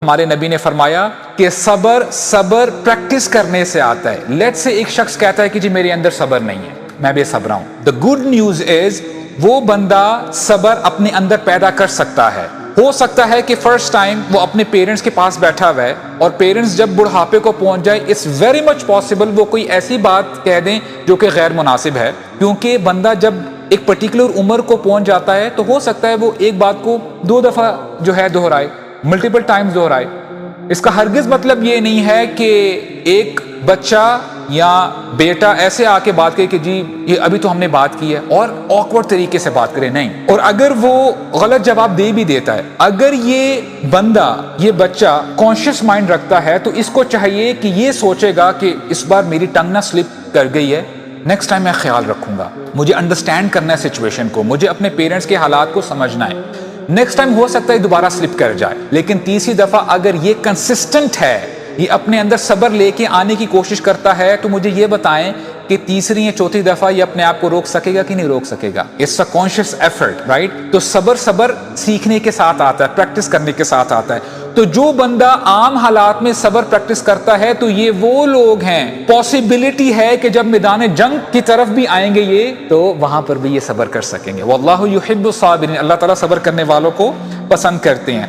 ہمارے نبی نے فرمایا کہ صبر پریکٹس کرنے سے آتا ہے. لیٹ سے ایک شخص کہتا ہے کہ جی میرے اندر صبر نہیں ہے, میں بے صبر ہوں. دا گڈ نیوز از وہ بندہ صبر اپنے اندر پیدا کر سکتا ہے. ہو سکتا ہے کہ فرسٹ ٹائم وہ اپنے پیرنٹس کے پاس بیٹھا ہوا ہے اور پیرنٹس جب بڑھاپے کو پہنچ جائے, اٹس ویری مچ پاسبل وہ کوئی ایسی بات کہہ دیں جو کہ غیر مناسب ہے, کیونکہ بندہ جب ایک پرٹیکولر عمر کو پہنچ جاتا ہے تو ہو سکتا ہے وہ ایک بات کو 2 دفعہ جو ہے دہرائے, ملٹیپل ٹائمز دہرائے. اس کا ہرگز مطلب یہ نہیں ہے کہ ایک بچہ یا بیٹا ایسے آ کے بات کرے کہ جی یہ ابھی تو ہم نے بات کی ہے اور آکورڈ طریقے سے بات کرے, نہیں. اور اگر وہ غلط جواب دے بھی دیتا ہے, اگر یہ بندہ یہ بچہ کانشیس مائنڈ رکھتا ہے تو اس کو چاہیے کہ یہ سوچے گا کہ اس بار میری ٹنگ نہ سلپ کر گئی ہے, نیکسٹ ٹائم میں خیال رکھوں گا, مجھے انڈرسٹینڈ کرنا ہے سچویشن کو, مجھے اپنے پیرنٹس کے حالات کو سمجھنا ہے. نیکسٹ ٹائم ہو سکتا ہے دوبارہ سلپ کر جائے, لیکن تیسری دفعہ اگر یہ کنسسٹنٹ ہے, یہ اپنے اندر صبر لے کے آنے کی کوشش کرتا ہے, تو مجھے یہ بتائیں کہ تیسری یا چوتھی دفعہ یہ اپنے آپ کو روک سکے گا کہ نہیں روک سکے گا. It's a conscious effort, right. تو صبر سیکھنے کے ساتھ آتا ہے, پریکٹس کرنے کے ساتھ آتا ہے. تو جو بندہ عام حالات میں صبر پریکٹس کرتا ہے تو یہ وہ لوگ ہیں, پاسبلٹی ہے کہ جب میدان جنگ کی طرف بھی آئیں گے یہ, تو وہاں پر بھی یہ صبر کر سکیں گے. واللہ یحب الصابرین, اللہ تعالیٰ صبر کرنے والوں کو پسند کرتے ہیں.